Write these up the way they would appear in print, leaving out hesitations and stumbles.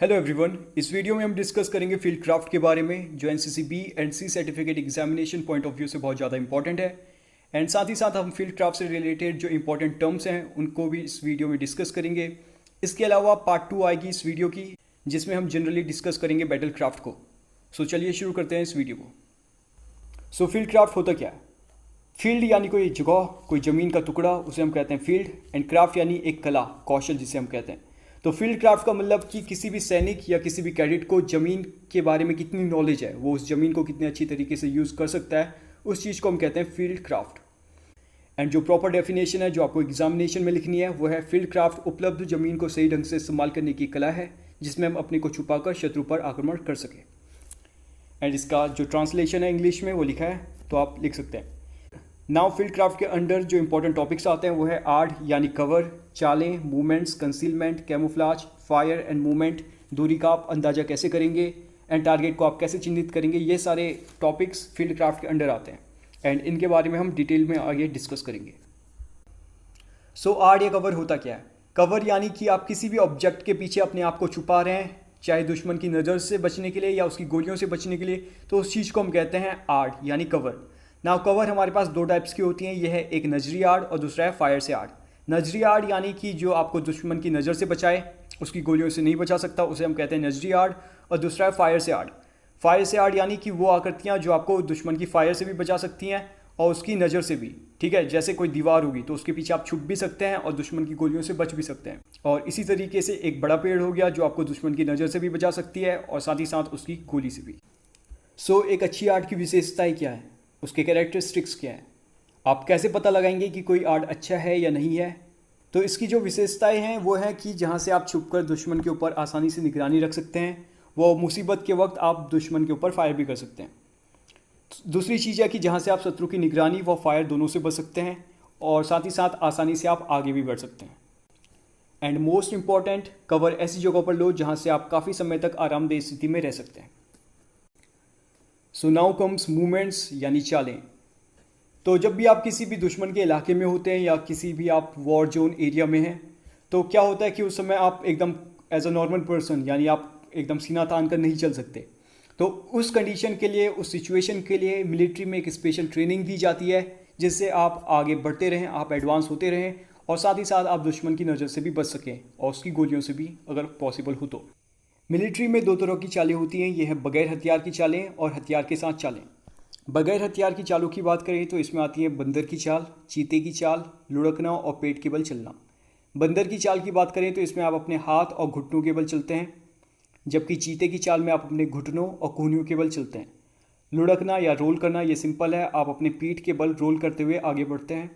Hello everyone, इस video में हम डिस्कस करेंगे फील्ड क्राफ्ट के बारे में जो NCC B and C certificate examination point of view से बहुत ज़्यादा इंपॉर्टेंट है। एंड साथ ही साथ हम फील्ड क्राफ्ट से रिलेटेड जो इंपॉर्टेंट टर्म्स हैं उनको भी इस वीडियो में डिस्कस करेंगे। इसके अलावा पार्ट 2 आएगी इस वीडियो की जिसमें हम जनरली डिस्कस करेंगे बैटल क्राफ्ट को। सो चलिए शुरू करते हैं इस वीडियो को। सो फील्ड क्राफ्ट होता क्या है? फील्ड यानी कोई जगह, कोई ज़मीन का टुकड़ा, उसे हम कहते हैं फील्ड। एंड क्राफ्ट यानी एक कला, कौशल जिसे हम कहते हैं। तो फील्ड क्राफ्ट का मतलब कि किसी भी सैनिक या किसी भी कैडेट को ज़मीन के बारे में कितनी नॉलेज है, वो उस ज़मीन को कितने अच्छी तरीके से यूज़ कर सकता है, उस चीज़ को हम कहते हैं फील्ड क्राफ्ट। एंड जो प्रॉपर डेफिनेशन है जो आपको एग्जामिनेशन में लिखनी है वो है फील्ड क्राफ्ट उपलब्ध ज़मीन को सही ढंग से इस्तेमाल करने की कला है जिसमें हम अपने को छुपाकर शत्रु पर आक्रमण कर सकें। एंड इसका जो ट्रांसलेशन है इंग्लिश में वो लिखा है, तो आप लिख सकते हैं। नाउ फील्ड क्राफ्ट के अंडर जो इंपॉर्टेंट टॉपिक्स आते हैं वो है आर्ट यानी कवर, चालें, movements, concealment, camouflage, fire and movement, दूरी का आप अंदाजा कैसे करेंगे, एंड टारगेट को आप कैसे चिन्हित करेंगे। ये सारे टॉपिक्स फील्ड क्राफ्ट के अंडर आते हैं एंड इनके बारे में हम डिटेल में आगे डिस्कस करेंगे। सो आर्ट या कवर होता क्या है? कवर यानी कि आप किसी भी ऑब्जेक्ट के पीछे अपने आप को छुपा रहे हैं, चाहे दुश्मन की नज़र से बचने के लिए या उसकी गोलियों से बचने के लिए, तो उस चीज़ को हम कहते हैं आर्ट यानी कवर। नाउ कवर हमारे पास दो टाइप्स की होती हैं, यह है एक नजरी आर्ट और दूसरा है फायर से आर्ट। नजरी आर्ट यानी कि जो आपको दुश्मन की नज़र से बचाए, उसकी गोलियों से नहीं बचा सकता, उसे हम कहते हैं नजरी आर्ट। और दूसरा है फायर से आर्ट। फायर से आर्ट यानी कि वो आकृतियाँ जो आपको दुश्मन की फायर से भी बचा सकती हैं और उसकी नज़र से भी। ठीक है, जैसे कोई दीवार होगी तो उसके पीछे आप छुप भी सकते हैं और दुश्मन की गोलियों से बच भी सकते हैं। और इसी तरीके से एक बड़ा पेड़ हो गया जो आपको दुश्मन की नज़र से भी बचा सकती है और साथ ही साथ उसकी गोली से भी। सो एक अच्छी आर्ट की विशेषताएं क्या है, उसके कैरेक्टरिस्टिक्स क्या हैं, आप कैसे पता लगाएंगे कि कोई आर्ट अच्छा है या नहीं है? तो इसकी जो विशेषताएं हैं वो है कि जहां से आप छुपकर दुश्मन के ऊपर आसानी से निगरानी रख सकते हैं, वो मुसीबत के वक्त आप दुश्मन के ऊपर फायर भी कर सकते हैं। दूसरी चीज़ है कि जहां से आप शत्रु की निगरानी व फायर दोनों से बच सकते हैं और साथ ही साथ आसानी से आप आगे भी बढ़ सकते हैं। एंड मोस्ट इंपॉर्टेंट, कवर ऐसी जगहों पर लो जहाँ से आप काफ़ी समय तक आरामदेह स्थिति में रह सकते हैं। सो नाउ कम्स मूवमेंट्स यानी चालें। तो जब भी आप किसी भी दुश्मन के इलाके में होते हैं या किसी भी आप वॉर जोन एरिया में हैं, तो क्या होता है कि उस समय आप एकदम एज अ नॉर्मल पर्सन यानी आप एकदम सीना तान कर नहीं चल सकते। तो उस कंडीशन के लिए, उस सिचुएशन के लिए मिलिट्री में एक स्पेशल ट्रेनिंग दी जाती है जिससे आप आगे बढ़ते रहें, आप एडवांस होते रहें और साथ ही साथ आप दुश्मन की नज़र से भी बच सकें और उसकी गोलियों से भी अगर पॉसिबल हो तो। मिलिट्री में दो तरह की चालें होती हैं, ये है बगैर हथियार की चालें और हथियार के साथ चालें। बगैर हथियार की चालों की बात करें तो इसमें आती है बंदर की चाल, चीते की चाल, लुढ़कना और पेट के बल चलना। बंदर की चाल की बात करें तो इसमें आप अपने हाथ और घुटनों के बल चलते हैं, जबकि चीते की चाल में आप अपने घुटनों और कूहनियों के बल चलते हैं। लुढ़कना या रोल करना ये सिंपल है, आप अपने पीठ के बल रोल करते हुए आगे बढ़ते हैं।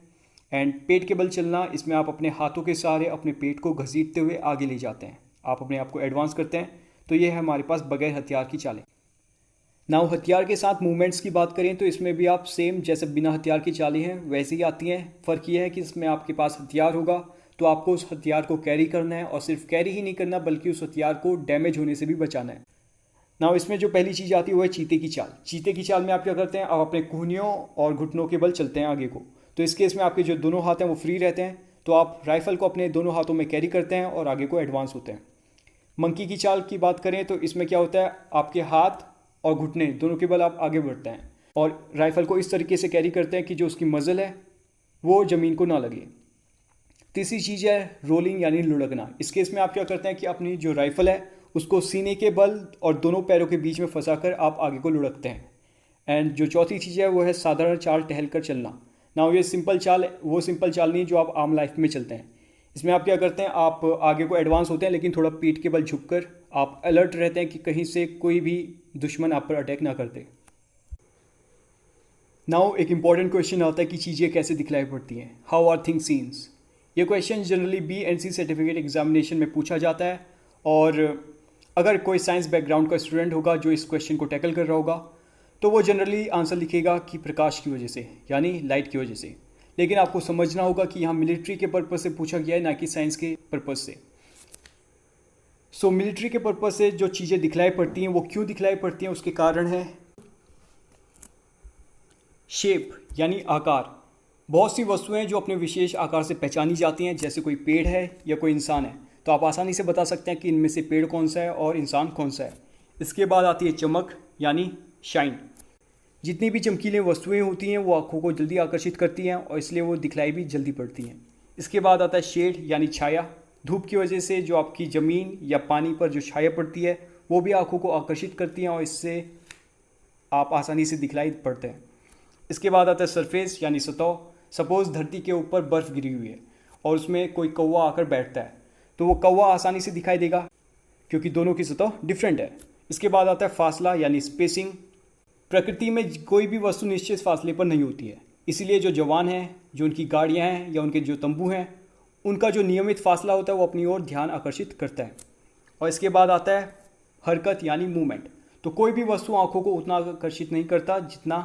एंड पेट के बल चलना, इसमें आप अपने हाथों के सहारे अपने पेट को घसीटते हुए आगे ले जाते हैं, आप अपने आप को एडवांस करते हैं। तो ये है हमारे पास बगैर हथियार की चालें। नाउ हथियार के साथ मूवमेंट्स की बात करें तो इसमें भी आप सेम जैसे बिना हथियार की चालें हैं वैसे ही आती हैं। फ़र्क ये है कि इसमें आपके पास हथियार होगा तो आपको उस हथियार को कैरी करना है और सिर्फ कैरी ही नहीं करना बल्कि उस हथियार को डैमेज होने से भी बचाना है। नाउ इसमें जो पहली चीज़ आती है वो है चीते की चाल। चीते की चाल में आप क्या करते हैं, आप अपने कूहनियों और घुटनों के बल चलते हैं आगे को। तो इस केस में आपके जो दोनों हाथ हैं वो फ्री रहते हैं, तो आप राइफल को अपने दोनों हाथों में कैरी करते हैं और आगे को एडवांस होते हैं। मंकी की चाल की बात करें तो इसमें क्या होता है, आपके हाथ और घुटने दोनों के बल आप आगे बढ़ते हैं और राइफल को इस तरीके से कैरी करते हैं कि जो उसकी मज़ल है वो ज़मीन को ना लगे। तीसरी चीज़ है रोलिंग यानी लुढ़कना। इस केस में आप क्या करते हैं कि अपनी जो राइफल है उसको सीने के बल और दोनों पैरों के बीच में फंसाकर आप आगे को लुढ़कते हैं। एंड जो चौथी चीज़ है वो है साधारण चाल टहल कर चलना। ना ये सिंपल चाल, वो सिंपल चाल नहीं जो आप आम लाइफ में चलते हैं। इसमें आप क्या करते हैं, आप आगे को एडवांस होते हैं लेकिन थोड़ा पीठ के बल झुककर आप अलर्ट रहते हैं कि कहीं से कोई भी दुश्मन आप पर अटैक ना कर दे। नाउ एक इंपॉर्टेंट क्वेश्चन आता है कि चीज़ें कैसे दिखलाई पड़ती हैं, हाउ आर थिंग्स सीन्स। ये question generally B and C certificate examination में पूछा जाता है और अगर कोई साइंस बैकग्राउंड का स्टूडेंट होगा जो इस क्वेश्चन को टैकल कर रहा होगा तो वो जनरली आंसर लिखेगा कि प्रकाश की वजह से यानी लाइट की वजह से। लेकिन आपको समझना होगा कि यहाँ मिलिट्री के पर्पज़ से पूछा गया है ना कि साइंस के पर्पज़ से। सो मिलिट्री के पर्पज़ से जो चीज़ें दिखलाई पड़ती हैं वो क्यों दिखलाई पड़ती हैं, उसके कारण है शेप यानी आकार। बहुत सी वस्तुएं जो अपने विशेष आकार से पहचानी जाती हैं, जैसे कोई पेड़ है या कोई इंसान है, तो आप आसानी से बता सकते हैं कि इनमें से पेड़ कौन सा है और इंसान कौन सा है। इसके बाद आती है चमक यानी शाइन। जितनी भी चमकीली वस्तुएं होती हैं वो आँखों को जल्दी आकर्षित करती हैं और इसलिए वो दिखलाई भी जल्दी पड़ती हैं। इसके बाद आता है शेड यानी छाया। धूप की वजह से जो आपकी ज़मीन या पानी पर जो छाया पड़ती है वो भी आँखों को आकर्षित करती हैं और इससे आप आसानी से दिखलाई पड़ते हैं। इसके बाद आता है सरफेस यानी सतह। सपोज़ धरती के ऊपर बर्फ़ गिरी हुई है और उसमें कोई कौवा आकर बैठता है तो वो कौवा आसानी से दिखाई देगा क्योंकि दोनों की सतह डिफरेंट है। इसके बाद आता है फासला यानी स्पेसिंग। प्रकृति में कोई भी वस्तु निश्चित फासले पर नहीं होती है, इसीलिए जो जवान हैं, जो उनकी गाड़ियाँ हैं या उनके जो तंबू हैं, उनका जो नियमित फासला होता है वो अपनी ओर ध्यान आकर्षित करता है। और इसके बाद आता है हरकत यानी मूवमेंट। तो कोई भी वस्तु आँखों को उतना आकर्षित नहीं करता जितना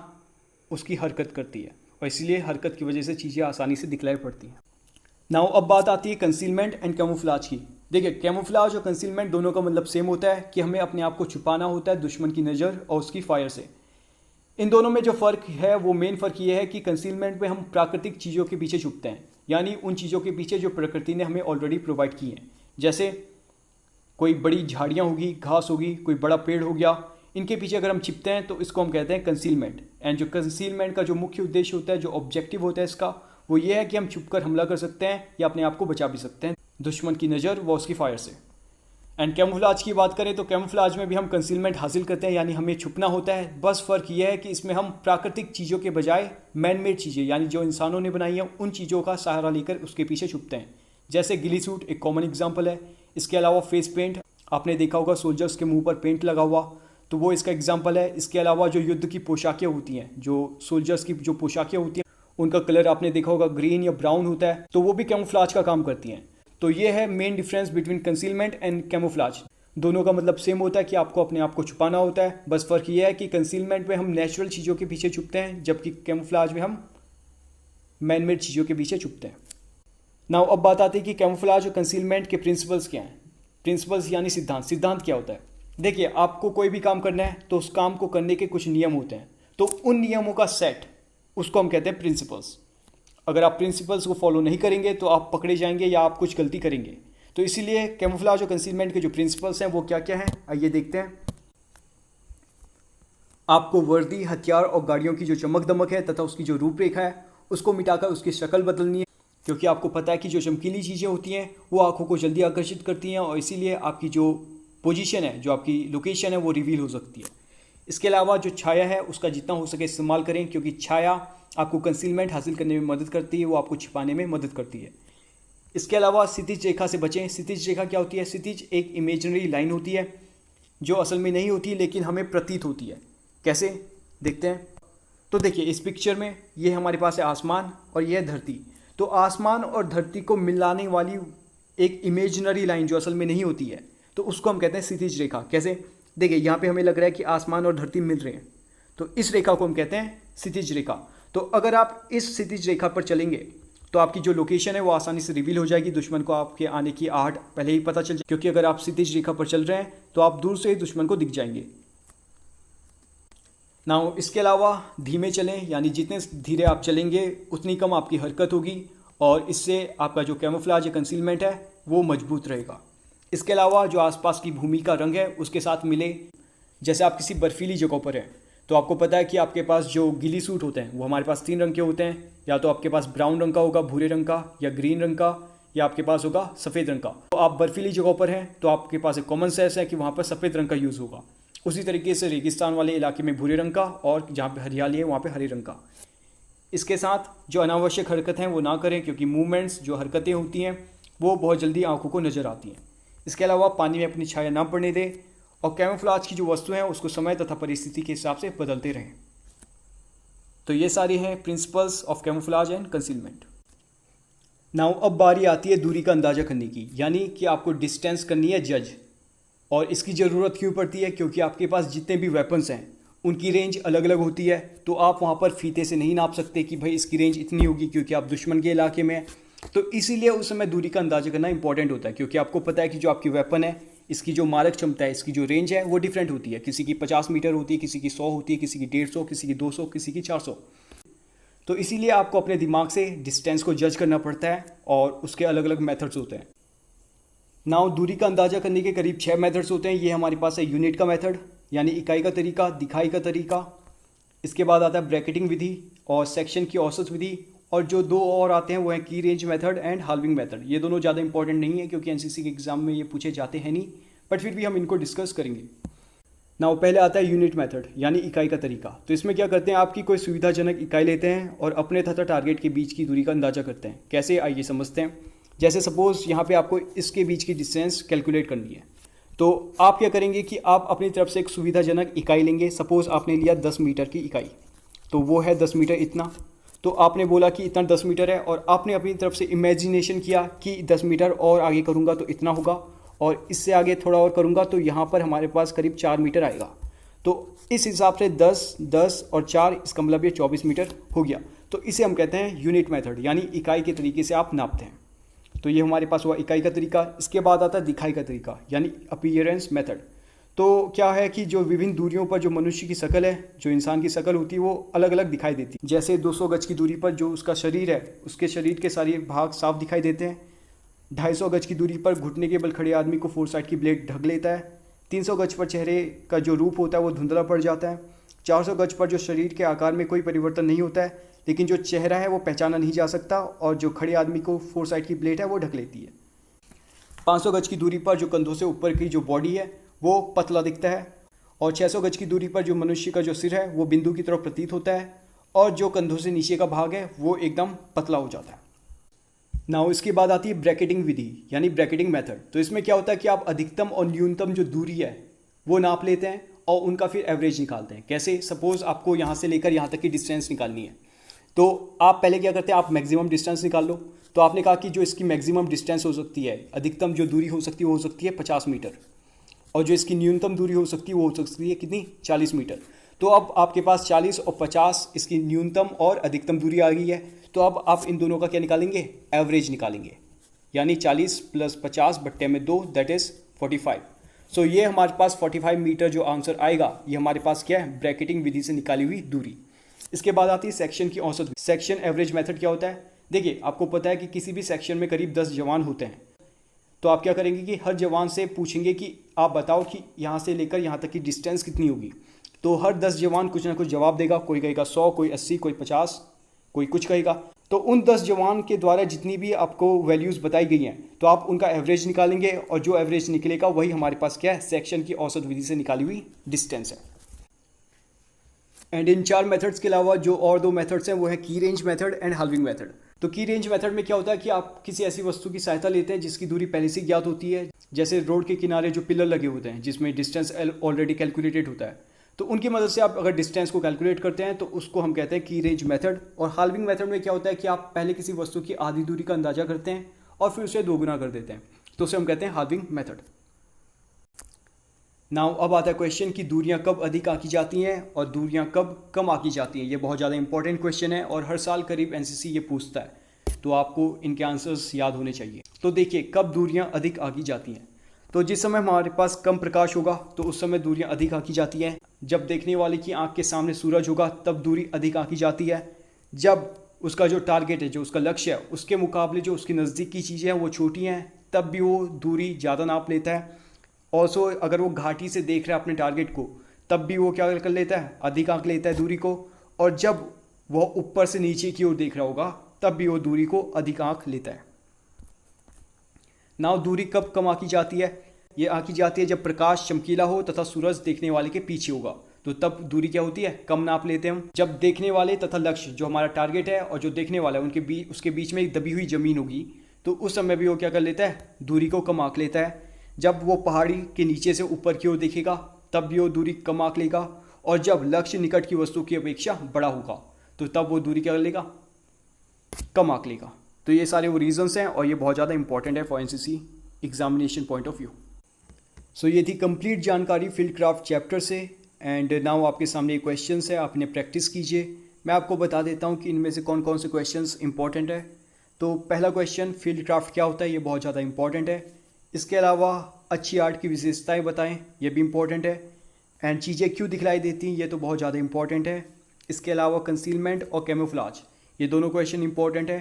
उसकी हरकत करती है और इसीलिए हरकत की वजह से चीज़ें आसानी से दिखलाई पड़ती हैं। नाउ अब बात आती है कंसीलमेंट एंड कैमोफ्लेज की। देखिए, कैमोफ्लेज और कंसीलमेंट दोनों का मतलब सेम होता है कि हमें अपने आप को छुपाना होता है दुश्मन की नज़र और उसकी फायर से। इन दोनों में जो फ़र्क है वो मेन फ़र्क ये है कि कंसीलमेंट में हम प्राकृतिक चीज़ों के पीछे छुपते हैं, यानी उन चीज़ों के पीछे जो प्रकृति ने हमें ऑलरेडी प्रोवाइड की हैं। जैसे कोई बड़ी झाड़ियाँ होगी, घास होगी, कोई बड़ा पेड़ हो गया, इनके पीछे अगर हम छिपते हैं तो इसको हम कहते हैं कंसीलमेंट। एंड जो कंसीलमेंट का जो मुख्य उद्देश्य होता है, जो ऑब्जेक्टिव होता है इसका, वो ये है कि हम छुपकर हमला कर सकते हैं या अपने आप को बचा भी सकते हैं दुश्मन की नज़र व उसकी फायर से। एंड कैमोफ्लेज की बात करें तो कैमोफ्लेज में भी हम कंसीलमेंट हासिल करते हैं, यानी हमें छुपना होता है। बस फ़र्क यह है कि इसमें हम प्राकृतिक चीज़ों के बजाय मैन मेड चीज़ें, यानी जो इंसानों ने बनाई हैं, उन चीज़ों का सहारा लेकर उसके पीछे छुपते हैं। जैसे गिली सूट एक कॉमन एग्जाम्पल है। इसके अलावा फेस पेंट, आपने देखा होगा सोल्जर्स के मुंह पर पेंट लगा हुआ, तो वो इसका एग्जाम्पल है। इसके अलावा जो युद्ध की पोशाकें होती हैं, जो सोल्जर्स की जो पोशाकें होती हैं, उनका कलर आपने देखा होगा ग्रीन या ब्राउन होता है, तो वो भी कैमोफ्लेज का काम करती हैं। तो ये है main difference between concealment and camouflage. दोनों का मतलब सेम होता है कि आपको अपने आप को छुपाना होता है। बस फ़र्क ये है कि कंसीलमेंट में हम नेचुरल चीज़ों के पीछे छुपते हैं, जबकि कैमोफ्लेज में हम मैन मेड चीज़ों के पीछे छुपते हैं। नाउ अब बात आती है कि कैमोफ्लेज और कंसीलमेंट के प्रिंसिपल्स क्या हैं। प्रिंसिपल्स यानी सिद्धांत। सिद्धांत क्या होता है? देखिए, आपको कोई भी काम करना है तो उस काम को करने के कुछ नियम होते हैं, तो उन नियमों का सेट, उसको हम कहते हैं प्रिंसिपल्स। अगर आप प्रिंसिपल्स को फॉलो नहीं करेंगे तो आप पकड़े जाएंगे या आप कुछ गलती करेंगे। तो इसीलिए कैमोफ्लेज और कंसीलमेंट के जो प्रिंसिपल्स हैं वो क्या क्या हैं, आइए देखते हैं। आपको वर्दी, हथियार और गाड़ियों की जो चमक दमक है तथा उसकी जो रूपरेखा है उसको मिटाकर उसकी शक्ल बदलनी है, क्योंकि आपको पता है कि जो चमकीली चीज़ें होती हैं वो आंखों को जल्दी आकर्षित करती हैं और इसीलिए आपकी जो पोजीशन है, जो आपकी लोकेशन है, वो रिवील हो सकती है। इसके अलावा जो छाया है उसका जितना हो सके इस्तेमाल करें, क्योंकि छाया आपको कंसीलमेंट हासिल करने में मदद करती है, वो आपको छिपाने में मदद करती है। इसके अलावा क्षितिज रेखा से बचें। क्षितिज रेखा क्या होती है? क्षितिज एक इमेजिनरी लाइन होती है जो असल में नहीं होती लेकिन हमें प्रतीत होती है। कैसे, देखते हैं। तो देखिए, इस पिक्चर में ये हमारे पास है आसमान और ये है धरती। तो आसमान और धरती को मिलाने वाली एक इमेजिनरी लाइन जो असल में नहीं होती है, तो उसको हम कहते हैं क्षितिज रेखा। कैसे, देखिए यहाँ पे हमें लग रहा है कि आसमान और धरती मिल रहे हैं, तो इस रेखा को हम कहते हैं क्षितिज रेखा। तो अगर आप इस क्षितिज रेखा पर चलेंगे तो आपकी जो लोकेशन है वो आसानी से रिवील हो जाएगी। दुश्मन को आपके आने की आहट पहले ही पता चल जाए, क्योंकि अगर आप क्षितिज रेखा पर चल रहे हैं तो आप दूर से ही दुश्मन को दिख जाएंगे। नाउ इसके अलावा धीमे चलें, यानी जितने धीरे आप चलेंगे उतनी कम आपकी हरकत होगी और इससे आपका जो कैमोफ्लेज या कंसीलमेंट है वो मजबूत रहेगा। इसके अलावा जो आसपास की भूमि का रंग है उसके साथ मिले। जैसे आप किसी बर्फीली जगह पर हैं तो आपको पता है कि आपके पास जो गिली सूट होते हैं वो हमारे पास 3 रंग के होते हैं, या तो आपके पास ब्राउन रंग का होगा, भूरे रंग का, या ग्रीन रंग का, या आपके पास होगा सफ़ेद रंग का। तो आप बर्फीली जगह पर हैं तो आपके पास एक कॉमन सेंस है कि वहाँ पर सफ़ेद रंग का यूज़ होगा। उसी तरीके से रेगिस्तान वाले इलाके में भूरे रंग का और जहाँ पर हरियाली है वहाँ पर हरे रंग का। इसके साथ जो अनावश्यक हरकत हैं वो ना करें, क्योंकि मूवमेंट्स, जो हरकतें होती हैं, वो बहुत जल्दी आंखों को नज़र आती हैं। इसके अलावा पानी में अपनी छाया ना पड़ने दें और कैमोफ्लेज की जो वस्तु हैं उसको समय तथा परिस्थिति के हिसाब से बदलते रहें। तो ये सारी हैं principles of camouflage and concealment. Now अब बारी आती है दूरी का अंदाज़ा करने की, यानी कि आपको डिस्टेंस करनी है जज। और इसकी ज़रूरत क्यों पड़ती है? क्योंकि आपके पास जितने भी वेपन्स हैं उनकी रेंज अलग अलग होती है, तो आप वहाँ पर फीते से नहीं नाप सकते कि भाई इसकी रेंज इतनी होगी, क्योंकि आप दुश्मन के इलाके में हैं। तो इसीलिए उस समय दूरी का अंदाज़ा करना इंपॉर्टेंट होता है, क्योंकि आपको पता है कि जो आपकी वेपन है इसकी जो मारक क्षमता है, इसकी जो रेंज है वो डिफरेंट होती है। किसी की 50 मीटर होती है, किसी की 100 होती है, किसी की 150, किसी की 200, किसी की 400। तो इसीलिए आपको अपने दिमाग से डिस्टेंस को जज करना पड़ता है और उसके अलग अलग मेथड्स होते हैं। नाउ दूरी का अंदाज़ा करने के करीब 6 मेथड्स होते हैं। ये हमारे पास है यूनिट का मेथड यानी इकाई का तरीका, दिखाई का तरीका। इसके बाद आता है ब्रैकेटिंग विधि और सेक्शन की औसत विधि, और जो दो और आते हैं वो हैं की range method and halving method. ये दोनों ज़्यादा इंपॉर्टेंट नहीं है क्योंकि एनसीसी के एग्जाम में ये पूछे जाते हैं नहीं, बट फिर भी हम इनको डिस्कस करेंगे। नाउ पहले आता है यूनिट मेथड यानी इकाई का तरीका। तो इसमें क्या करते हैं, आपकी कोई सुविधाजनक इकाई लेते हैं और अपने तथा टारगेट के बीच की दूरी का अंदाजा करते हैं। कैसे, आइए समझते हैं। जैसे सपोज यहाँ पे आपको इसके बीच की डिस्टेंस कैलकुलेट करनी है, तो आप क्या करेंगे कि आप अपनी तरफ से एक सुविधाजनक इकाई लेंगे। सपोज आपने लिया 10 मीटर की इकाई, तो वो है 10 मीटर इतना। तो आपने बोला कि इतना 10 मीटर है और आपने अपनी तरफ से इमेजिनेशन किया कि 10 मीटर और आगे करूँगा तो इतना होगा, और इससे आगे थोड़ा और करूँगा तो यहाँ पर हमारे पास करीब 4 मीटर आएगा। तो इस हिसाब से 10, 10 और 4, इसका मतलब ये 24 मीटर हो गया। तो इसे हम कहते हैं यूनिट मेथड यानी इकाई के तरीके से आप नापते हैं। तो ये हमारे पास हुआ इकाई का तरीका। इसके बाद आता है दिखाई का तरीका यानी अपीयरेंस मेथड। तो क्या है कि जो विभिन्न दूरियों पर जो मनुष्य की शक्ल है, जो इंसान की शक्ल होती है, वो अलग अलग दिखाई देती है। जैसे 200 गज की दूरी पर जो उसका शरीर है, उसके शरीर के सारे भाग साफ दिखाई देते हैं। 250 गज की दूरी पर घुटने के बल खड़े आदमी को फोरसाइट की ब्लेड ढक लेता है। 300 गज पर चेहरे का जो रूप होता है वो धुंधला पड़ जाता है। 400 गज पर जो शरीर के आकार में कोई परिवर्तन नहीं होता है, लेकिन जो चेहरा है वो पहचाना नहीं जा सकता, और जो खड़े आदमी को फोरसाइट की ब्लेड है वो ढक लेती है। 500 गज की दूरी पर जो कंधों से ऊपर की जो बॉडी है वो पतला दिखता है, और 600 गज की दूरी पर जो मनुष्य का जो सिर है वो बिंदु की तरफ प्रतीत होता है, और जो कंधों से नीचे का भाग है वो एकदम पतला हो जाता है। नाउ इसके बाद आती है ब्रैकेटिंग विधि यानी ब्रैकेटिंग मेथड। तो इसमें क्या होता है कि आप अधिकतम और न्यूनतम जो दूरी है वो नाप लेते हैं और उनका फिर एवरेज निकालते हैं। कैसे, सपोज आपको यहाँ से लेकर यहाँ तक की डिस्टेंस निकालनी है, तो आप पहले क्या करते हैं, आप मैक्सिमम डिस्टेंस निकाल लो। तो आपने कहा कि जो इसकी मैक्सिमम डिस्टेंस हो सकती है, अधिकतम जो दूरी हो सकती है वो हो सकती है 50 मीटर, और जो इसकी न्यूनतम दूरी हो सकती है वो हो सकती है कितनी, 40 मीटर। तो अब आपके पास 40 और 50 इसकी न्यूनतम और अधिकतम दूरी आ गई है। तो अब आप इन दोनों का क्या निकालेंगे, एवरेज निकालेंगे, यानी 40 + 50 बट्टे में 2 दैट इज़ 45। सो ये हमारे पास 45 मीटर जो आंसर आएगा ये हमारे पास क्या है, ब्रैकेटिंग विधि से निकाली हुई दूरी। इसके बाद आती है सेक्शन की औसत। सेक्शन एवरेज मेथड क्या होता है, देखिए आपको पता है कि किसी भी सेक्शन में करीब 10 जवान होते हैं। तो आप क्या करेंगे कि हर जवान से पूछेंगे कि आप बताओ कि यहाँ से लेकर यहाँ तक की डिस्टेंस कितनी होगी। तो हर 10 जवान कुछ ना कुछ जवाब देगा, कोई कहेगा 100, कोई 80, कोई 50, कोई कुछ कहेगा। तो उन 10 जवान के द्वारा जितनी भी आपको वैल्यूज़ बताई गई हैं, तो आप उनका एवरेज निकालेंगे, और जो एवरेज निकलेगा वही हमारे पास क्या है, सेक्शन की औसत विधि से निकाली हुई डिस्टेंस है। एंड इन 4 मेथड्स के अलावा जो और 2 मेथड्स हैं वो है की range method and halving method. तो की रेंज मेथड में क्या होता है कि आप किसी ऐसी वस्तु की सहायता लेते हैं जिसकी दूरी पहले से ज्ञात होती है। जैसे रोड के किनारे जो पिलर लगे होते हैं जिसमें डिस्टेंस ऑलरेडी कैलकुलेटेड होता है, तो उनकी मदद से आप अगर डिस्टेंस को कैलकुलेट करते हैं तो उसको हम कहते हैं की रेंज मेथड। और हाल्विंग मेथड में क्या होता है कि आप पहले किसी वस्तु की आधी दूरी का अंदाजा करते हैं और फिर उसे दोगुना कर देते हैं, तो उसे हम कहते हैं हाल्विंग मेथड। नाउ अब आता है क्वेश्चन कि दूरियां कब अधिक आंकी जाती हैं और दूरियां कब कम आंकी जाती हैं। ये बहुत ज़्यादा इंपॉर्टेंट क्वेश्चन है और हर साल करीब एनसीसी ये पूछता है, तो आपको इनके आंसर्स याद होने चाहिए। तो देखिए, कब दूरियां अधिक आंकी जाती हैं, तो जिस समय हमारे पास कम प्रकाश होगा तो उस समय दूरियां अधिक आंकी जाती हैं। जब देखने वाले की आंख के सामने सूरज होगा तब दूरी अधिक आंकी जाती है। जब उसका जो टारगेट है, जो उसका लक्ष्य है, उसके मुकाबले जो उसकी नज़दीक की चीज़ें हैं वो छोटी हैं, तब भी वो दूरी ज़्यादा नाप लेता है। ऑल्सो अगर वो घाटी से देख रहा है अपने टारगेट को, तब भी वो क्या कर लेता है, अधिक आंक लेता है दूरी को। और जब वो ऊपर से नीचे की ओर देख रहा होगा तब भी वो दूरी को अधिक आंक लेता है। नाउ दूरी कब कम आंकी जाती है, ये आंकी जाती है जब प्रकाश चमकीला हो तथा सूरज देखने वाले के पीछे होगा, तो तब दूरी क्या होती है, कम नाप लेते हैं हम। जब देखने वाले तथा लक्ष्य जो हमारा टारगेट है और जो देखने वाला है उसके बीच में एक दबी हुई ज़मीन होगी, तो उस समय भी वो क्या कर लेता है, दूरी को कम आंक लेता है। जब वो पहाड़ी के नीचे से ऊपर की ओर देखेगा तब भी वो दूरी कम आंक लेगा। और जब लक्ष्य निकट की वस्तु की अपेक्षा बड़ा होगा तो तब वो दूरी क्या कर लेगा, कम आंक लेगा। तो ये सारे वो रीजंस हैं और ये बहुत ज़्यादा इंपॉर्टेंट है for NCC examination point of view. So ये थी कंप्लीट जानकारी फील्ड क्राफ्ट चैप्टर से। एंड नाउ आपके सामने क्वेश्चंस है, आप इन्हें प्रैक्टिस कीजिए। मैं आपको बता देता हूँ कि इनमें से कौन कौन से क्वेश्चंस इंपॉर्टेंट है। तो पहला क्वेश्चन, फील्ड क्राफ्ट क्या होता है, ये बहुत ज़्यादा इंपॉर्टेंट है। इसके अलावा अच्छी आर्ट की विशेषताएं बताएं, ये भी इंपॉर्टेंट है। एंड चीज़ें क्यों दिखलाई देती हैं, ये तो बहुत ज़्यादा इंपॉर्टेंट है। इसके अलावा कंसीलमेंट और कैमोफ्लाज, ये दोनों क्वेश्चन इंपॉर्टेंट है।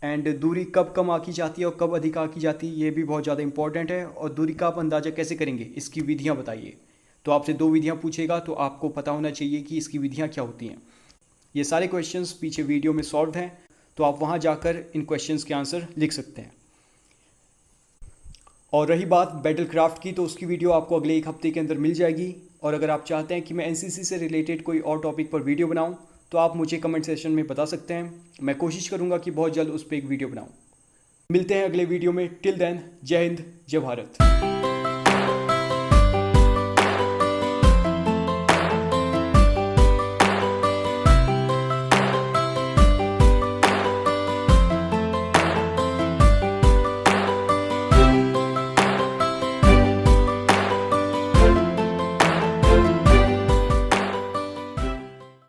एंड दूरी कब कम आंकी जाती है और कब अधिक आंकी जाती है, ये भी बहुत ज़्यादा इंपॉर्टेंट है। और दूरी का आप अंदाज़ा कैसे करेंगे, इसकी विधियाँ बताइए। तो आपसे 2 विधियाँ पूछेगा, तो आपको पता होना चाहिए कि इसकी विधियाँ क्या होती हैं। ये सारे क्वेश्चंस पीछे वीडियो में सॉल्व हैं, तो आप वहाँ जाकर इन क्वेश्चंस के आंसर लिख सकते हैं। और रही बात बैटल क्राफ्ट की, तो उसकी वीडियो आपको अगले 1 हफ्ते के अंदर मिल जाएगी। और अगर आप चाहते हैं कि मैं एनसीसी से रिलेटेड कोई और टॉपिक पर वीडियो बनाऊं, तो आप मुझे कमेंट सेक्शन में बता सकते हैं। मैं कोशिश करूंगा कि बहुत जल्द उस पर एक वीडियो बनाऊं। मिलते हैं अगले वीडियो में। टिल देन, जय हिंद, जय भारत।